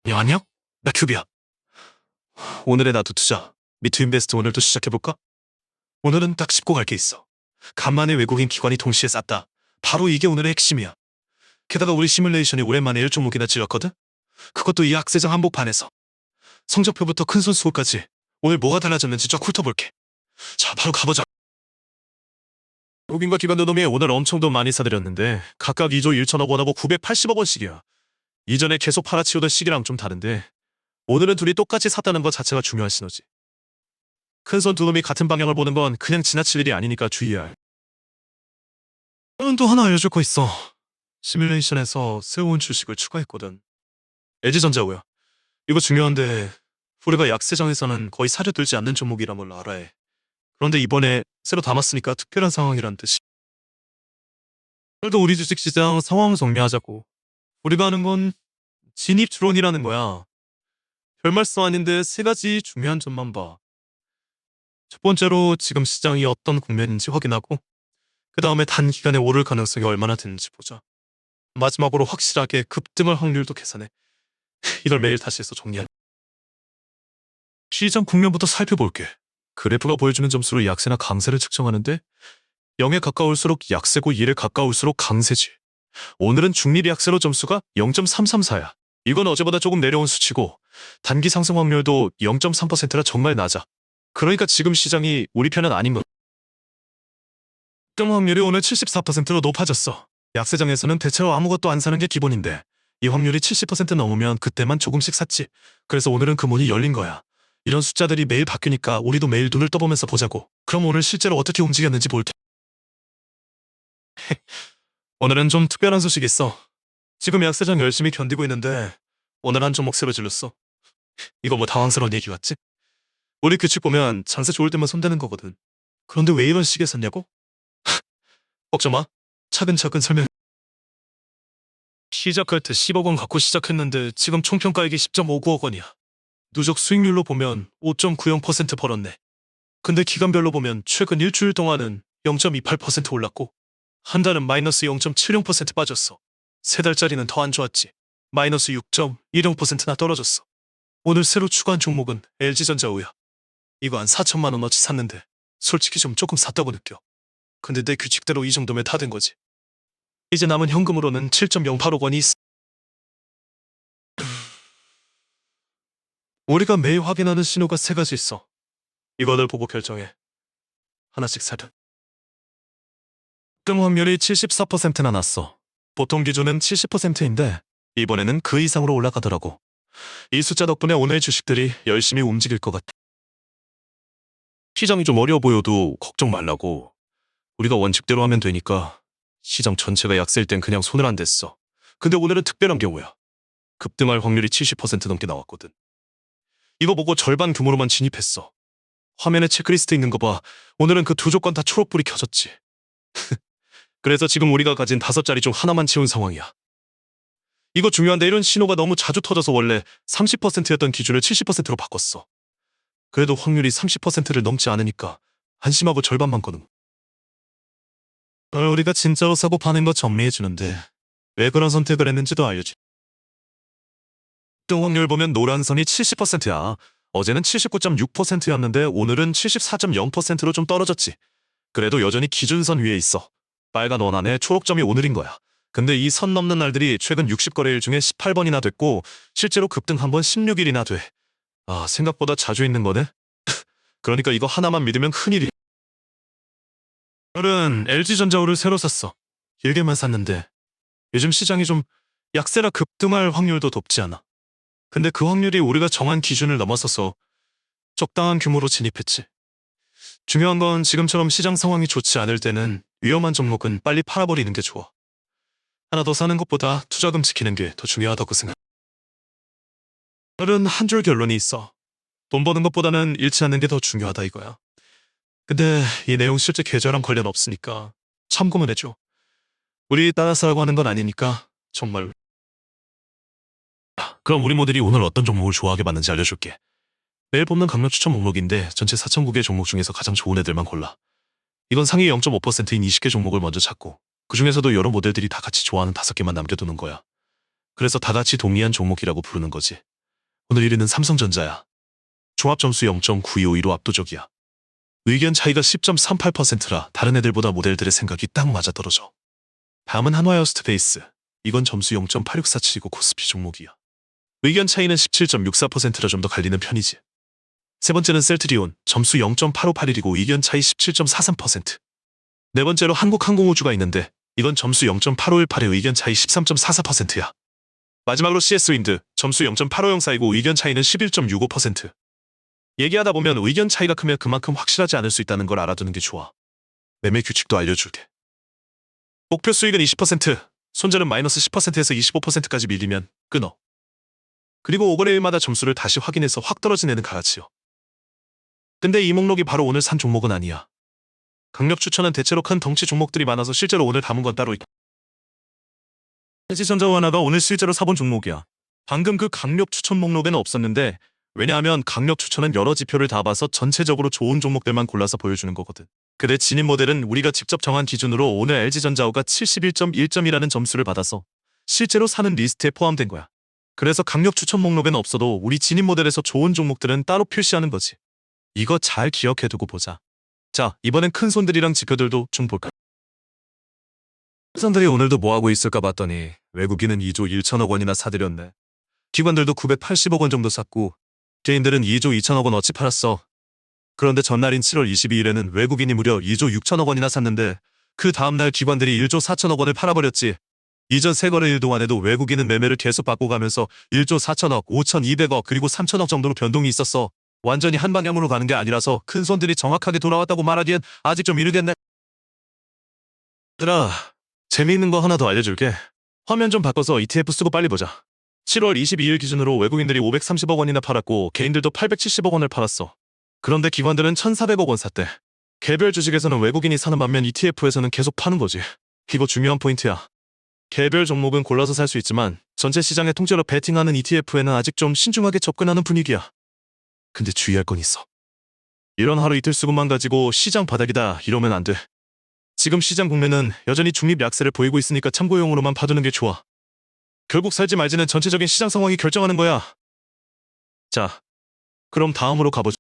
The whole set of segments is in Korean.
야, 안녕? 나 큐비야. 오늘의 나도 투자, 미투 인베스트 오늘도 시작해볼까? 오늘은 딱 짚고 갈 게 있어. 간만에 외국인 기관이 동시에 쌌다. 바로 이게 오늘의 핵심이야. 게다가 우리 시뮬레이션이 오랜만에 1종목이나 찔렀거든? 그것도 이 악세장 한복판에서. 성적표부터 큰 손수고까지 오늘 뭐가 달라졌는지 쫙 훑어볼게. 자, 바로 가보자. 외국인과 기관 노동에 오늘 엄청 돈 많이 사들였는데 각각 2조 1천억 원하고 980억 원씩이야. 이전에 계속 팔아치우던 시기랑 좀 다른데 오늘은 둘이 똑같이 샀다는 것 자체가 중요한 신호지. 큰 손 두 놈이 같은 방향을 보는 건 그냥 지나칠 일이 아니니까 주의해야 할. 나는 또 하나 알려줄 거 있어. 시뮬레이션에서 새로운 주식을 추가했거든. LG전자고요. 이거 중요한데 우리가 약세장에서는 거의 사려 들지 않는 종목이라면 알아야 해. 그런데 이번에 새로 담았으니까 특별한 상황이란 뜻이. 그래도 우리 주식시장 상황 정리하자고. 우리가 하는 건 진입 추론이라는 거야. 별 말씀 아닌데 세 가지 중요한 점만 봐. 첫 번째로 지금 시장이 어떤 국면인지 확인하고 그 다음에 단기간에 오를 가능성이 얼마나 되는지 보자. 마지막으로 확실하게 급등할 확률도 계산해. 이걸 매일 다시 해서 정리한. 시장 국면부터 살펴볼게. 그래프가 보여주는 점수로 약세나 강세를 측정하는데 0에 가까울수록 약세고 1에 가까울수록 강세지. 오늘은 중립 약세로 점수가 0.334야. 이건 어제보다 조금 내려온 수치고 단기 상승 확률도 0.3%라 정말 낮아. 그러니까 지금 시장이 우리 편은 아닌 것. 급등 확률이 오늘 74%로 높아졌어. 약세장에서는 대체로 아무것도 안 사는 게 기본인데 이 확률이 70% 넘으면 그때만 조금씩 샀지. 그래서 오늘은 그 문이 열린 거야. 이런 숫자들이 매일 바뀌니까 우리도 매일 눈을 떠보면서 보자고. 그럼 오늘 실제로 어떻게 움직였는지 볼 테. 오늘은 좀 특별한 소식이 있어. 지금 약세장 열심히 견디고 있는데 오늘 한 종목 새로 질렀어. 이거 뭐 당황스러운 얘기 같지? 우리 규칙 보면 장세 좋을 때만 손대는 거거든. 그런데 왜 이런 식에 샀냐고? 걱정 마. 차근차근 설명. 시작할 때 10억 원 갖고 시작했는데 지금 총평가액이 10.59억 원이야. 누적 수익률로 보면 5.90% 벌었네. 근데 기간별로 보면 최근 일주일 동안은 0.28% 올랐고 한 달은 마이너스 0.70% 빠졌어. 세 달짜리는 더 안 좋았지. 마이너스 6.10%나 떨어졌어. 오늘 새로 추가한 종목은 LG전자우야. 이거 한 4천만 원어치 샀는데 솔직히 좀 조금 샀다고 느껴. 근데 내 규칙대로 이 정도면 다 된 거지. 이제 남은 현금으로는 7.08억 원이 있어. 우리가 매일 확인하는 신호가 세 가지 있어. 이거를 보고 결정해. 하나씩 사든. 급등 확률이 74%나 났어. 보통 기준은 70%인데 이번에는 그 이상으로 올라가더라고. 이 숫자 덕분에 오늘 주식들이 열심히 움직일 것 같아. 시장이 좀 어려워 보여도 걱정 말라고. 우리가 원칙대로 하면 되니까. 시장 전체가 약세일 땐 그냥 손을 안 댔어. 근데 오늘은 특별한 경우야. 급등할 확률이 70% 넘게 나왔거든. 이거 보고 절반 규모로만 진입했어. 화면에 체크리스트 있는 거 봐. 오늘은 그 두 조건 다 초록불이 켜졌지. 그래서 지금 우리가 가진 5자리 중 하나만 채운 상황이야. 이거 중요한데 이런 신호가 너무 자주 터져서 원래 30%였던 기준을 70%로 바꿨어. 그래도 확률이 30%를 넘지 않으니까 안심하고 절반만 거는. 우리가 진짜로 사고 파는 거 정리해주는데 왜 그런 선택을 했는지도 알려줘. 급등 확률 보면 노란 선이 70%야. 어제는 79.6%였는데 오늘은 74.0%로 좀 떨어졌지. 그래도 여전히 기준선 위에 있어. 빨간 원 안에 초록점이 오늘인 거야. 근데 이 선 넘는 날들이 최근 60거래일 중에 18번이나 됐고 실제로 급등 한 번 16일이나 돼. 아, 생각보다 자주 있는 거네? 그러니까 이거 하나만 믿으면 큰일이. 오늘은 LG전자우를 새로 샀어. 길게만 샀는데 요즘 시장이 좀 약세라 급등할 확률도 높지 않아. 근데 그 확률이 우리가 정한 기준을 넘어서서 적당한 규모로 진입했지. 중요한 건 지금처럼 시장 상황이 좋지 않을 때는 위험한 종목은 빨리 팔아버리는 게 좋아. 하나 더 사는 것보다 투자금 지키는 게 더 중요하다고 생각. 오늘은 한 줄 결론이 있어. 돈 버는 것보다는 잃지 않는 게 더 중요하다 이거야. 근데 이 내용 실제 계좌랑 관련 없으니까 참고만 해줘. 우리 따라서라고 하는 건 아니니까 정말. 그럼 우리 모델이 오늘 어떤 종목을 좋아하게 봤는지 알려줄게. 매일 뽑는 강력 추천 목록인데 전체 4,009개 종목 중에서 가장 좋은 애들만 골라. 이건 상위 0.5%인 20개 종목을 먼저 찾고 그 중에서도 여러 모델들이 다 같이 좋아하는 5개만 남겨두는 거야. 그래서 다 같이 동의한 종목이라고 부르는 거지. 오늘 1위는 삼성전자야. 종합 점수 0.9251로 압도적이야. 의견 차이가 10.38%라 다른 애들보다 모델들의 생각이 딱 맞아떨어져. 다음은 한화에어스페이스. 이건 점수 0.8647이고 코스피 종목이야. 의견 차이는 17.64%라 좀 더 갈리는 편이지. 세 번째는 셀트리온. 점수 0.8581이고 의견 차이 17.43%. 네 번째로 한국항공우주가 있는데 이건 점수 0.8518에 의견 차이 13.44%야. 마지막으로 CS윈드. 점수 0.8504이고 의견 차이는 11.65%. 얘기하다 보면 의견 차이가 크면 그만큼 확실하지 않을 수 있다는 걸 알아두는 게 좋아. 매매 규칙도 알려줄게. 목표 수익은 20%, 손절은 마이너스 10%에서 25%까지 밀리면 끊어. 그리고 5거래일마다 점수를 다시 확인해서 확 떨어진 애는 갈아치워. 근데 이 목록이 바로 오늘 산 종목은 아니야. 강력 추천은 대체로 큰 덩치 종목들이 많아서 실제로 오늘 담은 건 따로 있다. LG전자 하나가 오늘 실제로 사본 종목이야. 방금 그 강력 추천 목록에는 없었는데 왜냐하면 강력 추천은 여러 지표를 다 봐서 전체적으로 좋은 종목들만 골라서 보여주는 거거든. 근데 진입 모델은 우리가 직접 정한 기준으로 오늘 LG전자호가 71.1점이라는 점수를 받아서 실제로 사는 리스트에 포함된 거야. 그래서 강력 추천 목록에는 없어도 우리 진입 모델에서 좋은 종목들은 따로 표시하는 거지. 이거 잘 기억해두고 보자. 자, 이번엔 큰 손들이랑 지표들도 좀 볼까? 큰 손들이 오늘도 뭐하고 있을까 봤더니 외국인은 2조 1천억 원이나 사들였네. 기관들도 980억 원 정도 샀고 개인들은 2조 2천억 원 어치 팔았어. 그런데 전날인 7월 22일에는 외국인이 무려 2조 6천억 원이나 샀는데 그 다음날 기관들이 1조 4천억 원을 팔아버렸지. 이전 세 거래일 동안에도 외국인은 매매를 계속 받고 가면서 1조 4천억, 5,200억 그리고 3천억 정도로 변동이 있었어. 완전히 한 방향으로 가는 게 아니라서 큰 손들이 정확하게 돌아왔다고 말하기엔 아직 좀 이르겠네. 얘들아, 재미있는 거 하나 더 알려줄게. 화면 좀 바꿔서 ETF 쓰고 빨리 보자. 7월 22일 기준으로 외국인들이 530억 원이나 팔았고 개인들도 870억 원을 팔았어. 그런데 기관들은 1,400억 원 샀대. 개별 주식에서는 외국인이 사는 반면 ETF에서는 계속 파는 거지. 이거 중요한 포인트야. 개별 종목은 골라서 살 수 있지만 전체 시장의 통째로 베팅하는 ETF에는 아직 좀 신중하게 접근하는 분위기야. 근데 주의할 건 있어. 이런 하루 이틀 수급만 가지고 시장 바닥이다 이러면 안 돼. 지금 시장 국내는 여전히 중립 약세를 보이고 있으니까 참고용으로만 봐두는 게 좋아. 결국 살지 말지는 전체적인 시장 상황이 결정하는 거야. 자, 그럼 다음으로 가보자.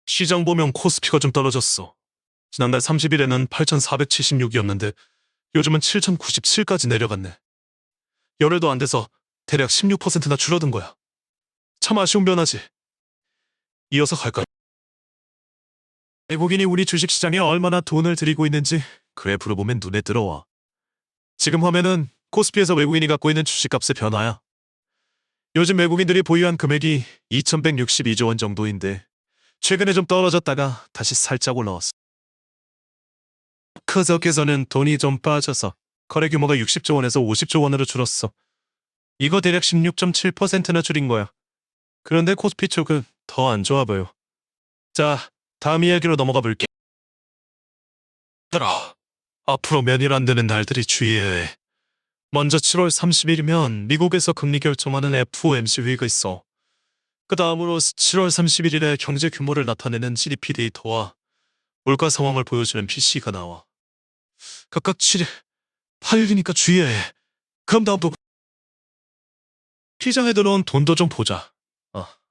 시장 보면 코스피가 좀 떨어졌어. 지난달 30일에는 8,476이었는데 요즘은 7,097까지 내려갔네. 열흘도 안 돼서 대략 16%나 줄어든 거야. 참 아쉬운 변화지. 이어서 갈까? 외국인이 우리 주식시장에 얼마나 돈을 들이고 있는지 그래프로 보면 눈에 들어와. 지금 화면은 코스피에서 외국인이 갖고 있는 주식값의 변화야. 요즘 외국인들이 보유한 금액이 2,162조 원 정도인데 최근에 좀 떨어졌다가 다시 살짝 올라왔어. 그저께서는 돈이 좀 빠져서 거래 규모가 60조 원에서 50조 원으로 줄었어. 이거 대략 16.7%나 줄인 거야. 그런데 코스피 쪽은 더 안 좋아 보여. 자, 다음 이야기로 넘어가 볼게. 앞으로 몇 일 안 되는 날들이 주의해야 해. 먼저 7월 30일이면 미국에서 금리 결정하는 FOMC 회의가 있어. 그 다음으로 7월 31일에 경제 규모를 나타내는 GDP 데이터와 물가 상황을 보여주는 PC가 나와. 각각 7일, 8일이니까 주의해야 해. 그럼 다음도 시장에 들어온 돈도 좀 보자.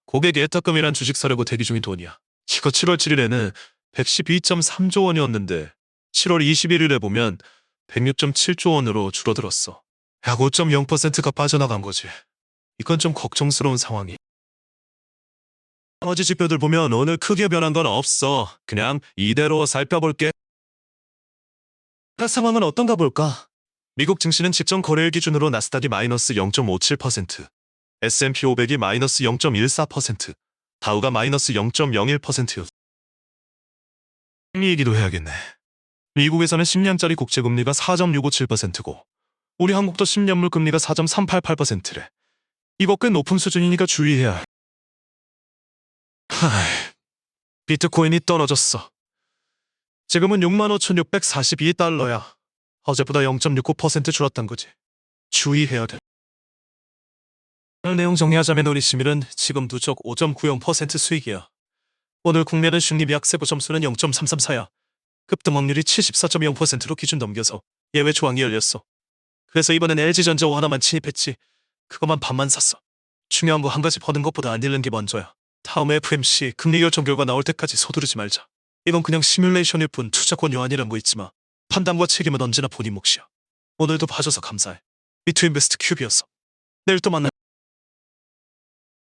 고객 예탁금이란 주식 사려고 대기 중인 돈이야. 이거 7월 7일에는 112.3조 원이었는데 7월 21일에 보면 106.7조 원으로 줄어들었어. 약 5.0%가 빠져나간 거지. 이건 좀 걱정스러운 상황이. 나머지 지표들 보면 오늘 크게 변한 건 없어. 그냥 이대로 살펴볼게. 상황은 어떤가 볼까? 미국 증시는 직전 거래일 기준으로 나스닥이 마이너스 0.57%, S&P 500이 마이너스 0.14%, 다우가 마이너스 0.01%였어. 이 얘기도 해야겠네. 미국에서는 10년짜리 국채금리가 4.657%고 우리 한국도 10년물 금리가 4.388%래. 이거 꽤 높은 수준이니까 주의해야 해. 비트코인이 떨어졌어. 지금은 65,642달러야. 어제보다 0.69% 줄었단 거지. 주의해야 돼. 오늘 내용 정리하자면 우리 시밀은 지금 누적 5.90% 수익이야. 오늘 국내는 중립 약세고 점수는 0.334야. 급등 확률이 74.0%로 기준 넘겨서 예외 조항이 열렸어. 그래서 이번엔 LG전자 하나만 침입했지. 그것만 반만 샀어. 중요한 거 한 가지 버는 것보다 안 잃는 게 먼저야. 다음 FMC 금리 결정 결과 나올 때까지 서두르지 말자. 이건 그냥 시뮬레이션일 뿐 투자권료 아니란 거 잊지 마. 판단과 책임은 언제나 본인 몫이야. 오늘도 봐줘서 감사해. 비트인베스트 큐비였어. 내일 또 만나.